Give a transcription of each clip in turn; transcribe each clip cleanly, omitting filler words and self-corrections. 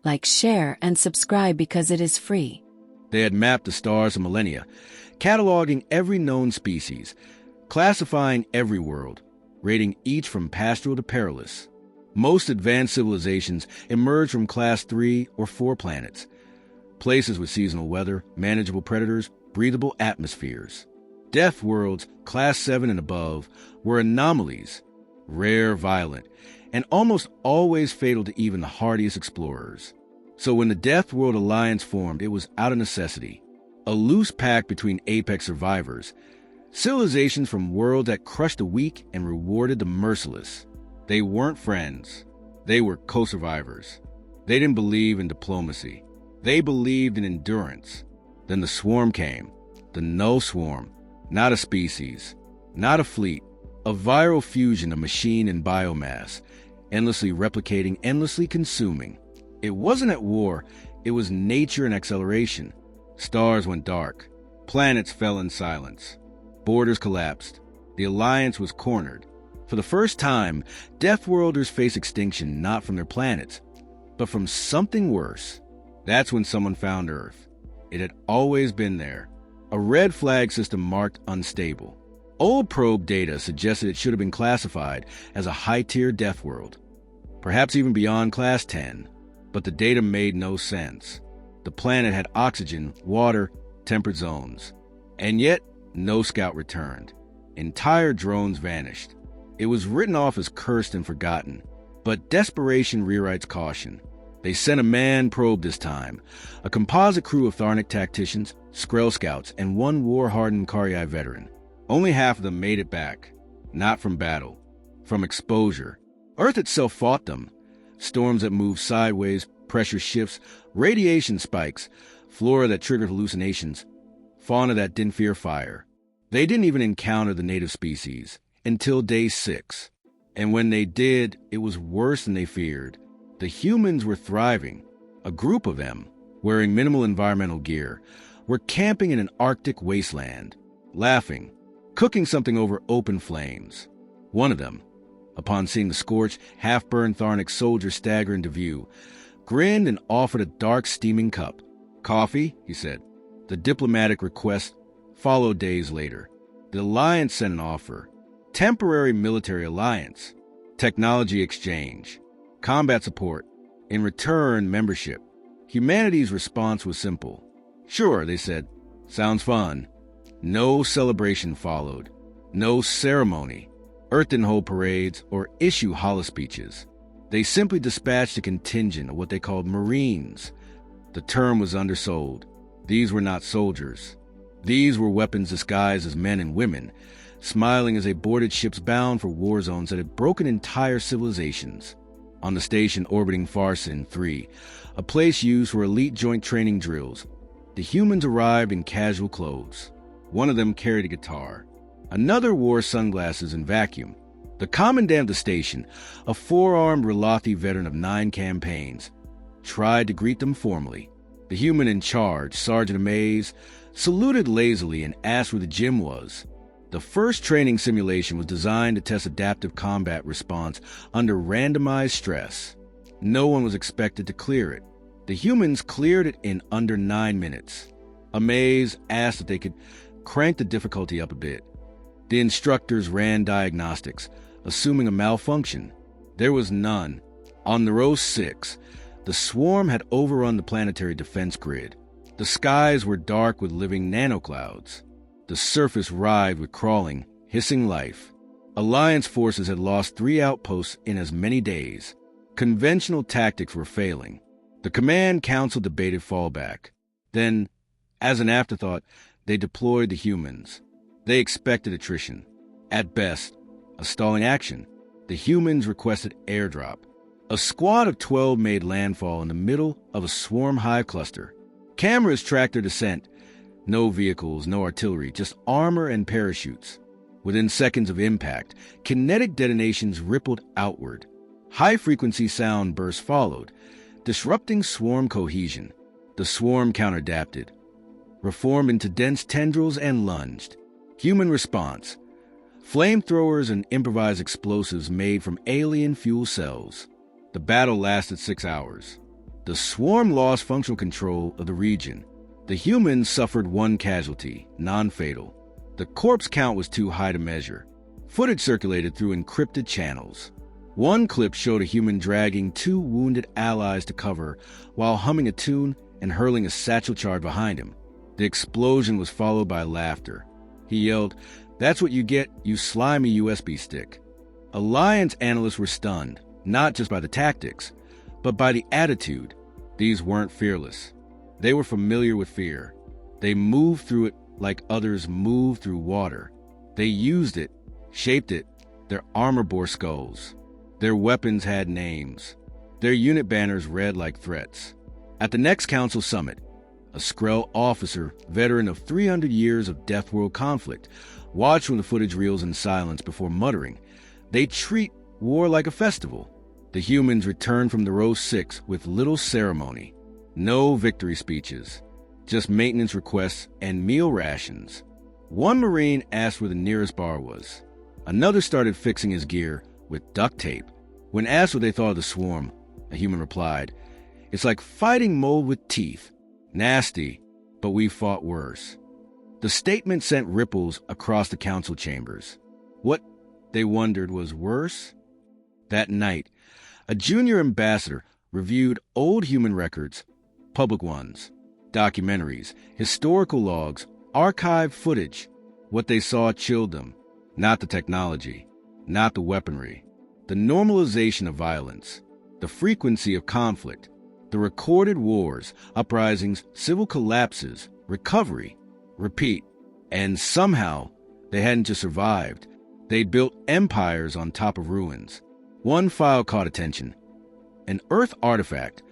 Like share and subscribe because it is free. They had mapped the stars of millennia, cataloging every known species, classifying every world, rating each from pastoral to perilous. Most advanced civilizations emerged from Class 3 or 4 planets, places with seasonal weather, manageable predators, breathable atmospheres. Deathworlds, Class 7 and above, were anomalies, rare, violent, and almost always fatal to even the hardiest explorers. So when the Deathworld Alliance formed, it was out of necessity, a loose pact between apex survivors, civilizations from worlds that crushed the weak and rewarded the merciless. They weren't friends. They were co-survivors. They didn't believe in diplomacy. They believed in endurance. Then the swarm came. The null swarm. Not a species. Not a fleet. A viral fusion of machine and biomass, endlessly replicating, endlessly consuming. It wasn't at war. It was nature in acceleration. Stars went dark. Planets fell in silence. Borders collapsed. The Alliance was cornered. For the first time, Deathworlders face extinction not from their planets, but from something worse. That's when someone found Earth. It had always been there. A red flag system marked unstable. Old probe data suggested it should have been classified as a high-tier Deathworld, perhaps even beyond Class 10, but the data made no sense. The planet had oxygen, water, temperate zones, and yet no scout returned. Entire drones vanished. It was written off as cursed and forgotten, but desperation rewrites caution. They sent a manned probe this time, a composite crew of Tharnic tacticians, Skrull scouts, and one war-hardened Karyi veteran. Only half of them made it back, not from battle, from exposure. Earth itself fought them. Storms that moved sideways, pressure shifts, radiation spikes, flora that triggered hallucinations, fauna that didn't fear fire. They didn't even encounter the native species until day 6. And when they did, it was worse than they feared. The humans were thriving. A group of them, wearing minimal environmental gear, were camping in an Arctic wasteland, laughing, cooking something over open flames. One of them, upon seeing the scorched, half-burned Tharnic soldier stagger into view, grinned and offered a dark, steaming cup. "Coffee," he said. The diplomatic request followed days later. The Alliance sent an offer. Temporary military alliance, technology exchange, combat support, in return, membership. Humanity's response was simple. "Sure," they said. "Sounds fun." No celebration followed. No ceremony. Earth didn't hold parades or issue holospeeches. They simply dispatched a contingent of what they called Marines. The term was undersold. These were not soldiers. These were weapons disguised as men and women, smiling as they boarded ships bound for war zones that had broken entire civilizations. On the station orbiting Farson 3, a place used for elite joint training drills, the humans arrived in casual clothes. One of them carried a guitar. Another wore sunglasses and vacuum. The commandant of the station, a four-armed Relathi veteran of 9 campaigns, tried to greet them formally. The human in charge, Sergeant Amaze, saluted lazily and asked where the gym was. The first training simulation was designed to test adaptive combat response under randomized stress. No one was expected to clear it. The humans cleared it in under 9 minutes. Amaze asked if they could crank the difficulty up a bit. The instructors ran diagnostics, assuming a malfunction. There was none. On the row 6, the swarm had overrun the planetary defense grid. The skies were dark with living nanoclouds. The surface writhed with crawling, hissing life. Alliance forces had lost 3 outposts in as many days. Conventional tactics were failing. The command council debated fallback. Then, as an afterthought, they deployed the humans. They expected attrition. At best, a stalling action. The humans requested airdrop. A squad of 12 made landfall in the middle of a swarm hive cluster. Cameras tracked their descent. No vehicles, no artillery, just armor and parachutes. Within seconds of impact, kinetic detonations rippled outward. High-frequency sound bursts followed, disrupting swarm cohesion. The swarm counter-adapted, reformed into dense tendrils and lunged. Human response: flamethrowers and improvised explosives made from alien fuel cells. The battle lasted 6 hours. The swarm lost functional control of the region. The humans suffered one casualty, non-fatal. The corpse count was too high to measure. Footage circulated through encrypted channels. One clip showed a human dragging two wounded allies to cover while humming a tune and hurling a satchel charge behind him. The explosion was followed by laughter. He yelled, "That's what you get, you slimy USB stick." Alliance analysts were stunned, not just by the tactics, but by the attitude. These weren't fearless. They were familiar with fear. They moved through it like others move through water. They used it, shaped it. Their armor bore skulls. Their weapons had names. Their unit banners read like threats. At the next council summit, a Skrull officer, veteran of 300 years of Deathworld conflict, watched from the footage reels in silence before muttering, "They treat war like a festival." The humans returned from the Row 6 with little ceremony. No victory speeches, just maintenance requests and meal rations. One Marine asked where the nearest bar was. Another started fixing his gear with duct tape. When asked what they thought of the swarm, a human replied, "It's like fighting mold with teeth. Nasty, but we fought worse." The statement sent ripples across the council chambers. What, they wondered, was worse? That night, a junior ambassador reviewed old human records, public ones, documentaries, historical logs, archived footage. What they saw chilled them. Not the technology, not the weaponry. The normalization of violence, the frequency of conflict, the recorded wars, uprisings, civil collapses, recovery, repeat. And somehow, they hadn't just survived. They'd built empires on top of ruins. One file caught attention. An Earth artifact,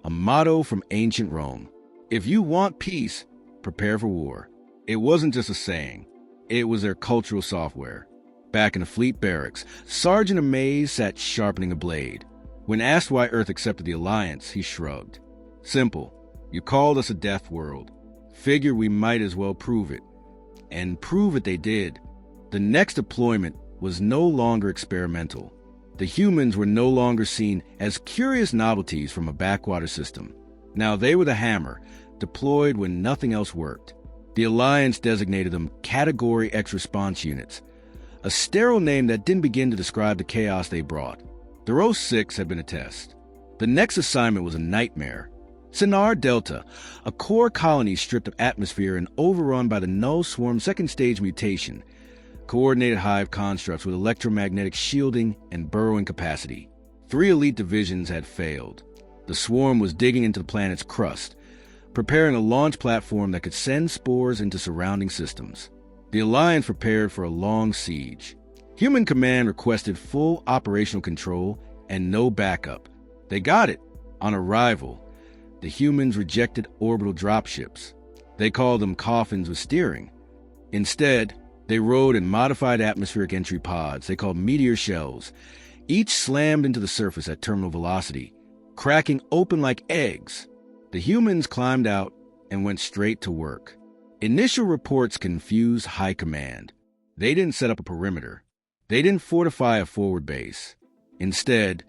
a motto from ancient Rome. If you want peace, prepare for war. It wasn't just a saying. It was their cultural software. Back in the fleet barracks, Sergeant Amaze sat sharpening a blade. When asked why Earth accepted the Alliance, he shrugged. Simple. You called us a death world. Figured we might as well prove it. And prove it they did. The next deployment was no longer experimental. The humans were no longer seen as curious novelties from a backwater system. Now they were the hammer, deployed when nothing else worked. The Alliance designated them Category X Response Units, a sterile name that didn't begin to describe the chaos they brought. The Row 6 had been a test. The next assignment was a nightmare. Sinar Delta, a core colony stripped of atmosphere and overrun by the Null Swarm second stage mutation, coordinated hive constructs with electromagnetic shielding and burrowing capacity. 3 elite divisions had failed. The swarm was digging into the planet's crust, preparing a launch platform that could send spores into surrounding systems. The Alliance prepared for a long siege. Human Command requested full operational control and no backup. They got it. On arrival, the humans rejected orbital dropships. They called them coffins with steering. Instead, they rode in modified atmospheric entry pods they called meteor shells. Each slammed into the surface at terminal velocity, cracking open like eggs. The humans climbed out and went straight to work. Initial reports confused High Command. They didn't set up a perimeter. They didn't fortify a forward base. Instead,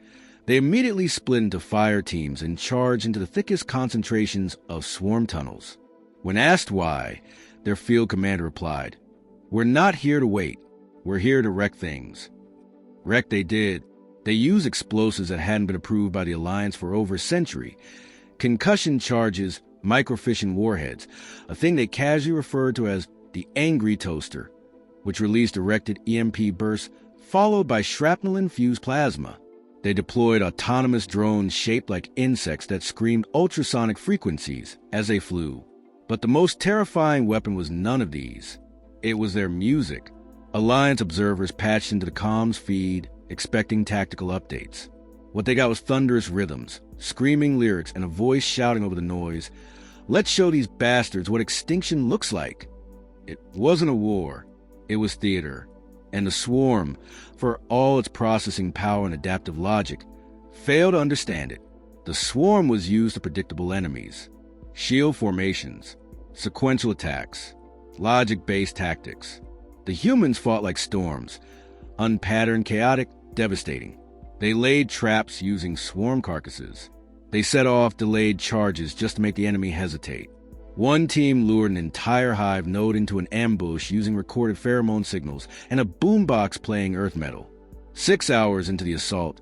they immediately split into fire teams and charged into the thickest concentrations of swarm tunnels. When asked why, their field commander replied, "We're not here to wait. We're here to wreck things." Wreck they did. They used explosives that hadn't been approved by the Alliance for over a century. Concussion charges, microfission warheads, a thing they casually referred to as the Angry Toaster, which released directed EMP bursts followed by shrapnel-infused plasma. They deployed autonomous drones shaped like insects that screamed ultrasonic frequencies as they flew. But the most terrifying weapon was none of these. It was their music. Alliance observers patched into the comms feed, expecting tactical updates. What they got was thunderous rhythms, screaming lyrics, and a voice shouting over the noise, "Let's show these bastards what extinction looks like." It wasn't a war. It was theater. And the swarm, for all its processing power and adaptive logic, failed to understand it. The swarm was used to predictable enemies, shield formations, sequential attacks, logic-based tactics. The humans fought like storms, unpatterned, chaotic, devastating. They laid traps using swarm carcasses. They set off delayed charges just to make the enemy hesitate. One team lured an entire hive node into an ambush using recorded pheromone signals and a boombox playing earth metal. 6 hours into the assault,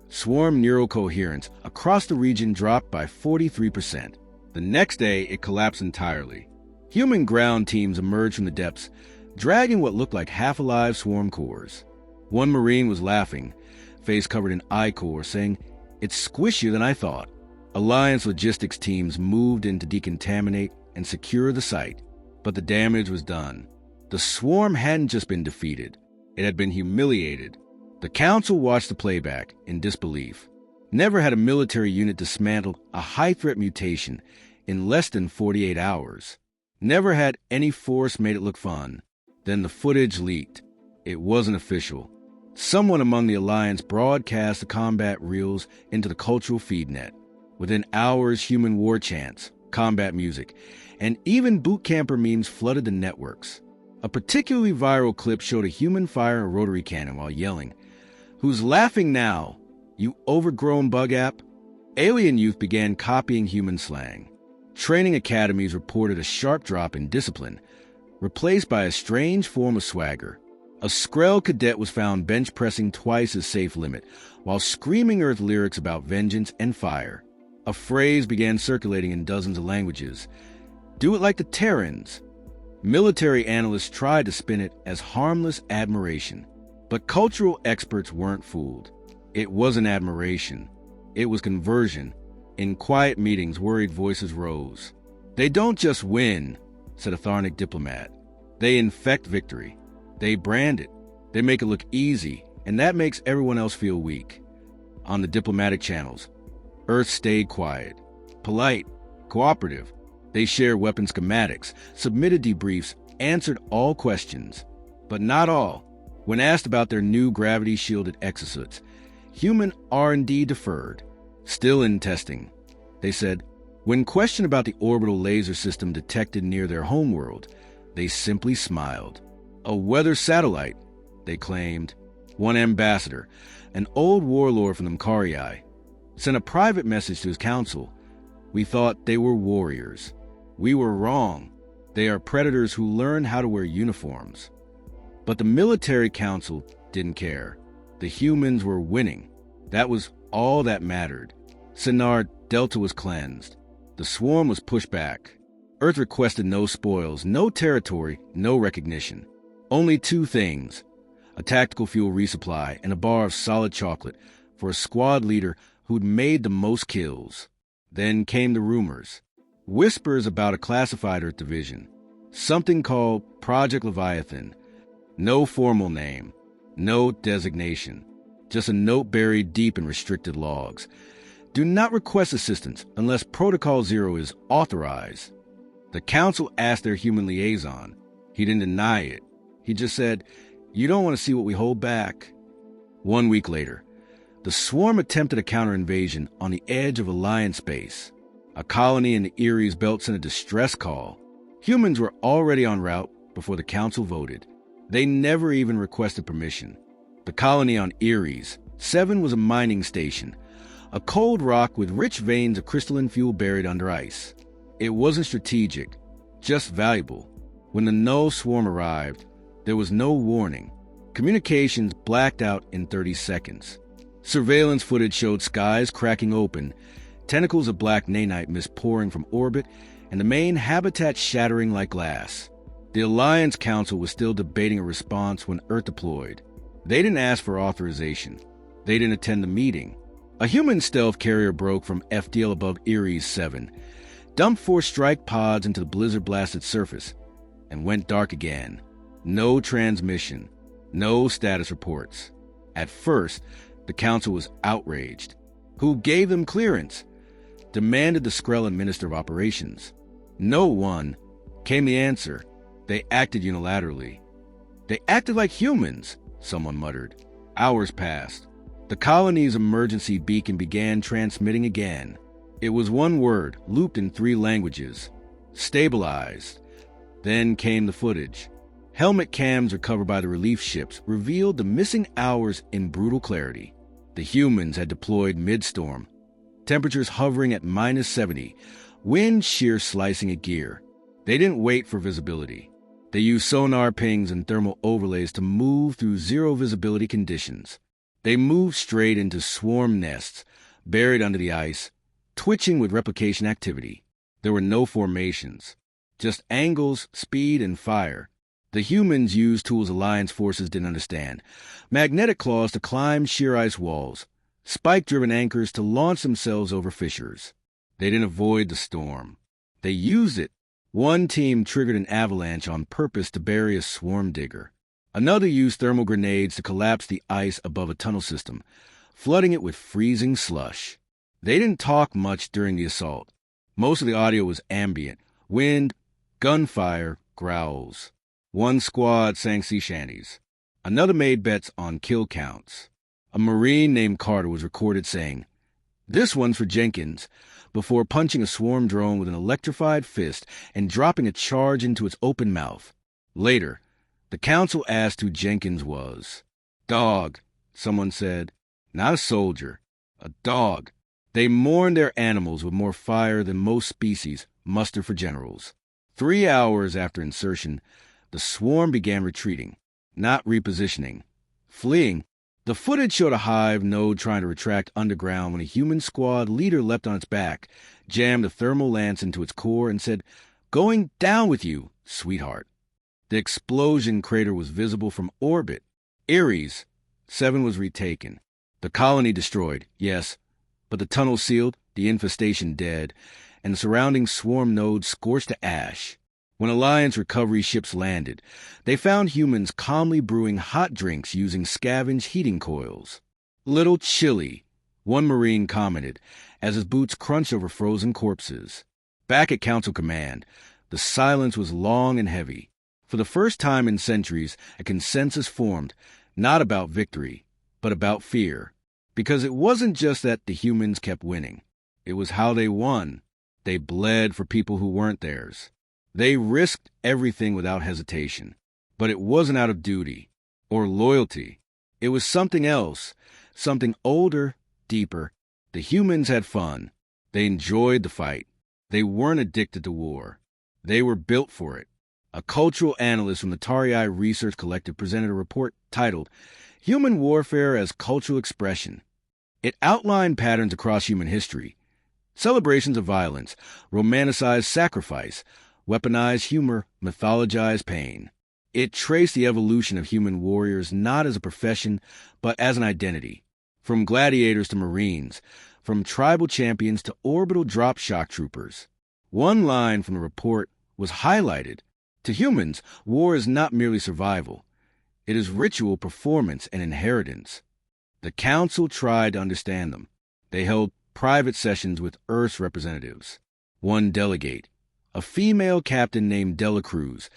swarm neural coherence across the region dropped by 43%. The next day, it collapsed entirely. Human ground teams emerged from the depths, dragging what looked like half-alive swarm cores. One Marine was laughing, face covered in ichor, saying, "It's squishier than I thought." Alliance logistics teams moved in to decontaminate and secure the site, but the damage was done. The swarm hadn't just been defeated, it had been humiliated. The Council watched the playback in disbelief. Never had a military unit dismantled a high-threat mutation in less than 48 hours. Never had any force made it look fun. Then the footage leaked. It wasn't official. Someone among the Alliance broadcast the combat reels into the cultural feed net. Within hours, human war chants, combat music, and even boot camper memes flooded the networks. A particularly viral clip showed a human firing a rotary cannon while yelling, "Who's laughing now, you overgrown bug app?" Alien youth began copying human slang. Training academies reported a sharp drop in discipline, replaced by a strange form of swagger. A Skrell cadet was found bench-pressing twice his safe limit, while screaming Earth lyrics about vengeance and fire. A phrase began circulating in dozens of languages. "Do it like the Terrans." Military analysts tried to spin it as harmless admiration, but cultural experts weren't fooled. It wasn't admiration. It was conversion. In quiet meetings, worried voices rose. "They don't just win," said a Tharnic diplomat. "They infect victory. They brand it. They make it look easy, and that makes everyone else feel weak." On the diplomatic channels, Earth stayed quiet, polite, cooperative. They shared weapon schematics, submitted debriefs, answered all questions. But not all. When asked about their new gravity-shielded exosuits, human R&D deferred. Still in testing. They said, when questioned about the orbital laser system detected near their homeworld, they simply smiled. "A weather satellite," they claimed. One ambassador, an old warlord from the Mkarii, sent a private message to his council. "We thought they were warriors. We were wrong. They are predators who learn how to wear uniforms." But the military council didn't care. The humans were winning. That was all that mattered. Sinar Delta was cleansed. The swarm was pushed back. Earth requested no spoils, no territory, no recognition. Only 2 things: a tactical fuel resupply and a bar of solid chocolate for a squad leader who'd made the most kills. Then came the rumors. Whispers about a classified Earth division. Something called Project Leviathan. No formal name. No designation. Just a note buried deep in restricted logs. "Do not request assistance unless Protocol Zero is authorized." The Council asked their human liaison. He didn't deny it. He just said, "You don't want to see what we hold back." 1 week later, the swarm attempted a counter-invasion on the edge of Alliance base. A colony in the Erie's belt sent a distress call. Humans were already en route before the Council voted. They never even requested permission. The colony on Erie's 7 was a mining station, a cold rock with rich veins of crystalline fuel buried under ice. It wasn't strategic, just valuable. When the null swarm arrived, there was no warning. Communications blacked out in 30 seconds. Surveillance footage showed skies cracking open, tentacles of black nanite mist pouring from orbit, and the main habitat shattering like glass. The Alliance Council was still debating a response when Earth deployed. They didn't ask for authorization. They didn't attend the meeting. A human stealth carrier broke from FDL above Erie's 7, dumped 4 strike pods into the blizzard-blasted surface, and went dark again. No transmission. No status reports. At first, the Council was outraged. Who gave them clearance? Demanded the Skrellan Minister of Operations. No one. Came the answer. They acted unilaterally. "They acted like humans," someone muttered. Hours passed. The colony's emergency beacon began transmitting again. It was one word, looped in 3 languages. "Stabilized." Then came the footage. Helmet cams recovered by the relief ships revealed the missing hours in brutal clarity. The humans had deployed mid-storm. temperatures hovering at -70, wind shear slicing at gear. They didn't wait for visibility. They used sonar pings and thermal overlays to move through zero visibility conditions. They moved straight into swarm nests, buried under the ice, twitching with replication activity. There were no formations, just angles, speed, and fire. The humans used tools Alliance forces didn't understand. Magnetic claws to climb sheer ice walls, spike-driven anchors to launch themselves over fissures. They didn't avoid the storm. They used it. One team triggered an avalanche on purpose to bury a swarm digger. Another used thermal grenades to collapse the ice above a tunnel system, flooding it with freezing slush. They didn't talk much during the assault. Most of the audio was ambient. Wind, gunfire, growls. One squad sang sea shanties. Another made bets on kill counts. A Marine named Carter was recorded saying, "This one's for Jenkins," before punching a swarm drone with an electrified fist and dropping a charge into its open mouth. Later, the council asked who Jenkins was. "Dog," someone said. "Not a soldier. A dog." They mourned their animals with more fire than most species muster for generals. 3 hours after insertion, the swarm began retreating, not repositioning. Fleeing. The footage showed a hive node trying to retract underground when a human squad leader leapt on its back, jammed a thermal lance into its core, and said, "Going down with you, sweetheart." The explosion crater was visible from orbit. Ares, 7 was retaken. The colony destroyed, yes, but the tunnel sealed, the infestation dead, and the surrounding swarm nodes scorched to ash. When Alliance recovery ships landed, they found humans calmly brewing hot drinks using scavenged heating coils. "Little chilly," one Marine commented, as his boots crunched over frozen corpses. Back at Council Command, the silence was long and heavy. For the first time in centuries, a consensus formed, not about victory, but about fear. Because it wasn't just that the humans kept winning. It was how they won. They bled for people who weren't theirs. They risked everything without hesitation. But it wasn't out of duty or loyalty. It was something else, something older, deeper. The humans had fun. They enjoyed the fight. They weren't addicted to war. They were built for it. A cultural analyst from the Tari Research Collective presented a report titled "Human Warfare as Cultural Expression." It outlined patterns across human history. Celebrations of violence, romanticized sacrifice, weaponized humor, mythologized pain. It traced the evolution of human warriors not as a profession, but as an identity. From gladiators to Marines, from tribal champions to orbital drop shock troopers. One line from the report was highlighted. To humans, war is not merely survival. It is ritual, performance, and inheritance. The Council tried to understand them. They held private sessions with Earth's representatives. One delegate, a female captain named Dela Cruz,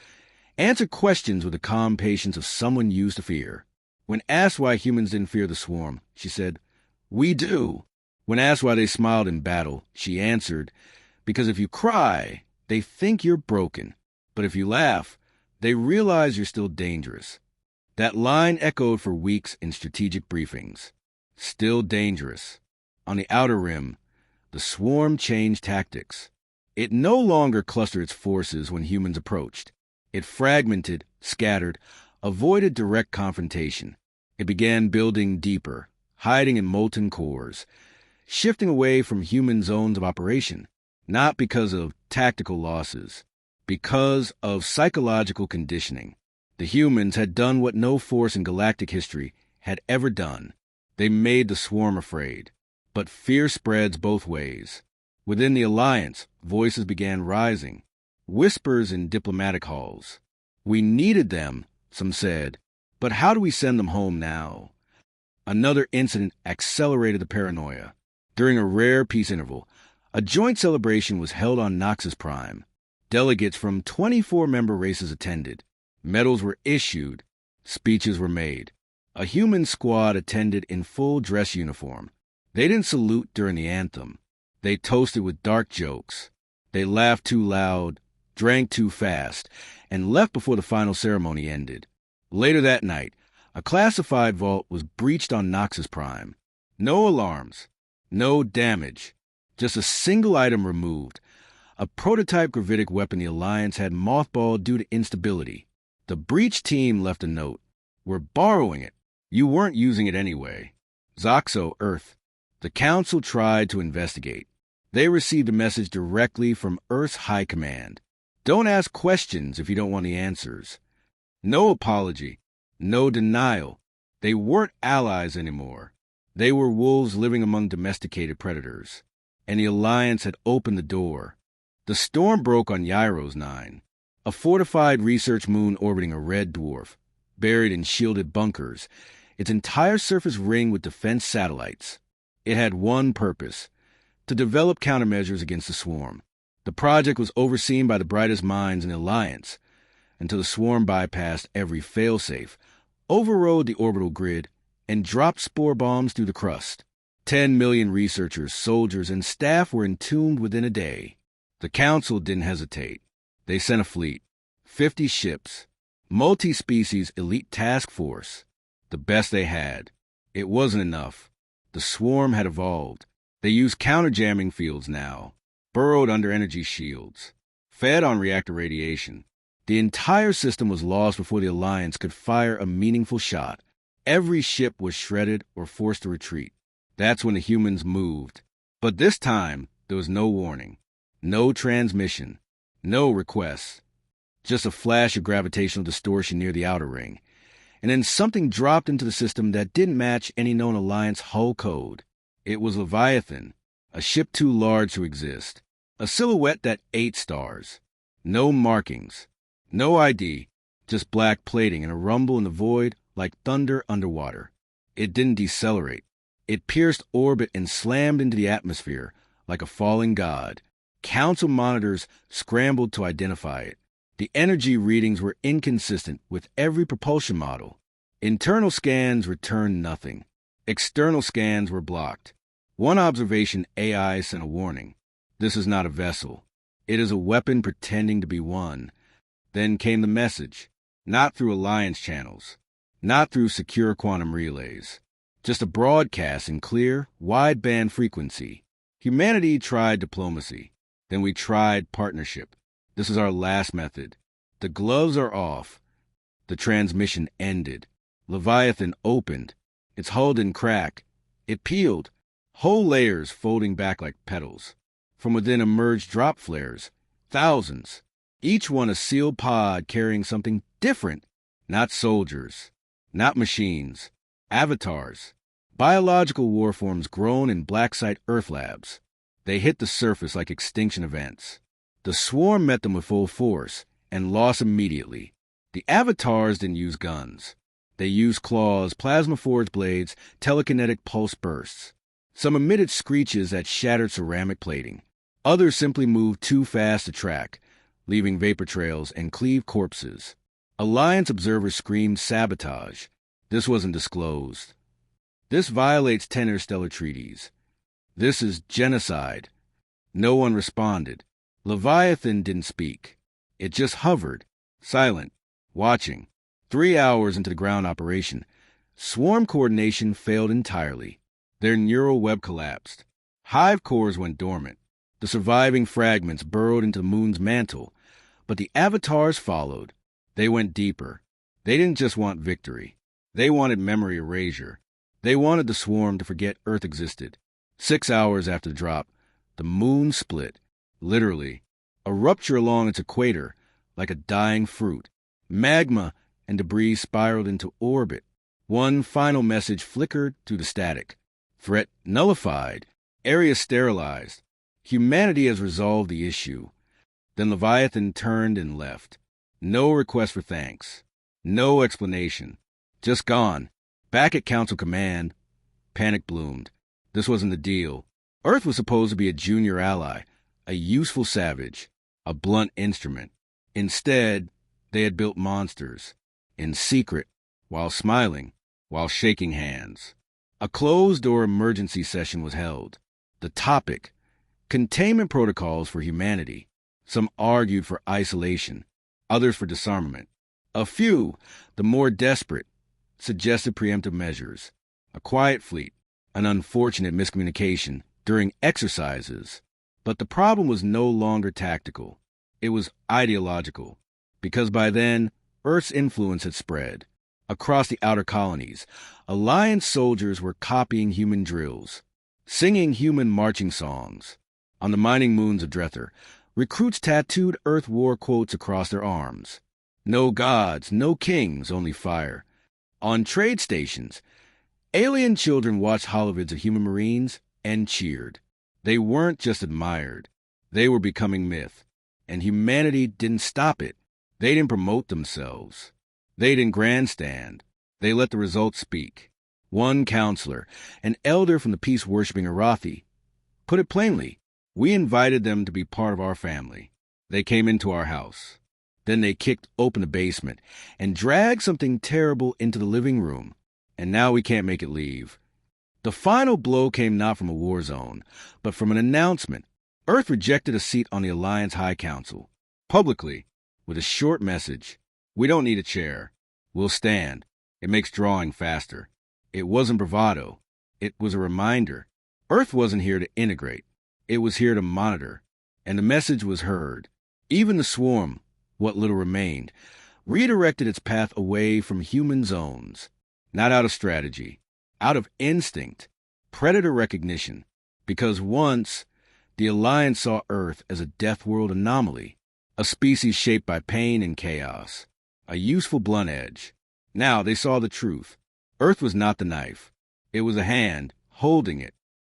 answered questions with the calm patience of someone used to fear. When asked why humans didn't fear the swarm, she said, "We do." When asked why they smiled in battle, she answered, "Because if you cry, they think you're broken. But if you laugh, they realize you're still dangerous." That line echoed for weeks in strategic briefings. Still dangerous. On the outer rim, the swarm changed tactics. It no longer clustered its forces when humans approached. It fragmented, scattered, avoided direct confrontation. It began building deeper, hiding in molten cores, shifting away from human zones of operation, not because of tactical losses, because of psychological conditioning. The humans had done what no force in galactic history had ever done. They made the swarm afraid. But fear spreads both ways. Within the Alliance, voices began rising, whispers in diplomatic halls. We needed them, some said, but how do we send them home now? Another incident accelerated the paranoia. During a rare peace interval, a joint celebration was held on Noxus Prime. Delegates from 24 member races attended. Medals were issued. Speeches were made. A human squad attended in full dress uniform. They didn't salute during the anthem. They toasted with dark jokes. They laughed too loud, drank too fast, and left before the final ceremony ended. Later that night, a classified vault was breached on Noxus Prime. No alarms, no damage, Just a single item removed. A prototype gravitic weapon the Alliance had mothballed due to instability. The breach team left a note. We're borrowing it. You weren't using it anyway. Zoxo, Earth. The Council tried to investigate. They received a message directly from Earth's High Command. Don't ask questions if you don't want the answers. No apology. No denial. They weren't allies anymore. They were wolves living among domesticated predators. And the Alliance had opened the door. The storm broke on Yairos 9, a fortified research moon orbiting a red dwarf, buried in shielded bunkers, its entire surface ringed with defense satellites. It had one purpose: to develop countermeasures against the swarm. The project was overseen by the brightest minds in the Alliance, until the swarm bypassed every failsafe, overrode the orbital grid, and dropped spore bombs through the crust. 10 million researchers, soldiers, and staff were entombed within a day. The Council didn't hesitate. They sent a fleet, 50 ships, multi-species elite task force, the best they had. It wasn't enough. The swarm had evolved. They used counter-jamming fields now, burrowed under energy shields, fed on reactor radiation. The entire system was lost before the Alliance could fire a meaningful shot. Every ship was shredded or forced to retreat. That's when the humans moved. But this time, there was no warning. No transmission, no requests, just a flash of gravitational distortion near the outer ring, and then something dropped into the system that didn't match any known Alliance hull code. It was Leviathan, a ship too large to exist, a silhouette that ate stars. No markings, no ID, just black plating and a rumble in the void like thunder underwater. It didn't decelerate. It pierced orbit and slammed into the atmosphere like a falling god. Council monitors scrambled to identify it. The energy readings were inconsistent with every propulsion model. Internal scans returned nothing. External scans were blocked. One observation AI sent a warning. This is not a vessel. It is a weapon pretending to be one. Then came the message. Not through Alliance channels. Not through secure quantum relays. Just a broadcast in clear, wide-band frequency. Humanity tried diplomacy. Then we tried partnership. This is our last method. The gloves are off. The transmission ended. Leviathan opened. Its hull didn't crack. It peeled. Whole layers folding back like petals. From within emerged drop flares. Thousands. Each one a sealed pod carrying something different. Not soldiers. Not machines. Avatars. Biological warforms grown in black site Earth labs. They hit the surface like extinction events. The swarm met them with full force and lost immediately. The avatars didn't use guns. They used claws, plasma forged blades, telekinetic pulse bursts. Some emitted screeches that shattered ceramic plating. Others simply moved too fast to track, leaving vapor trails and cleaved corpses. Alliance observers screamed sabotage. This wasn't disclosed. This violates 10 interstellar treaties. This is genocide. No one responded. Leviathan didn't speak. It just hovered, silent, watching. 3 hours into the ground operation, swarm coordination failed entirely. Their neural web collapsed. Hive cores went dormant. The surviving fragments burrowed into the moon's mantle. But the avatars followed. They went deeper. They didn't just want victory. They wanted memory erasure. They wanted the swarm to forget Earth existed. 6 hours after the drop, the moon split, literally, a rupture along its equator, like a dying fruit. Magma and debris spiraled into orbit. One final message flickered through the static. Threat nullified. Area sterilized. Humanity has resolved the issue. Then Leviathan turned and left. No request for thanks. No explanation. Just gone. Back at Council Command, panic bloomed. This wasn't the deal. Earth was supposed to be a junior ally, a useful savage, a blunt instrument. Instead, they had built monsters, in secret, while smiling, while shaking hands. A closed-door emergency session was held. The topic, containment protocols for humanity. Some argued for isolation, others for disarmament. A few, the more desperate, suggested preemptive measures. A quiet fleet, an unfortunate miscommunication, during exercises. But the problem was no longer tactical. It was ideological, because by then, Earth's influence had spread. Across the outer colonies, Alliance soldiers were copying human drills, singing human marching songs. On the mining moons of Drether, recruits tattooed Earth war quotes across their arms. No gods, no kings, only fire. On trade stations, alien children watched holovids of human marines and cheered. They weren't just admired. They were becoming myth. And humanity didn't stop it. They didn't promote themselves. They didn't grandstand. They let the results speak. One counselor, an elder from the peace-worshipping Arathi, put it plainly. We invited them to be part of our family. They came into our house. Then they kicked open the basement and dragged something terrible into the living room. And now we can't make it leave. The final blow came not from a war zone, but from an announcement. Earth rejected a seat on the Alliance High Council, publicly, with a short message. We don't need a chair. We'll stand. It makes drawing faster. It wasn't bravado. It was a reminder. Earth wasn't here to integrate. It was here to monitor. And the message was heard. Even the swarm, what little remained, redirected its path away from human zones. Not out of strategy, out of instinct, predator recognition. Because once, the Alliance saw Earth as a Deathworld anomaly, a species shaped by pain and chaos, a useful blunt edge. Now they saw the truth. Earth was not the knife. It was a hand, holding it,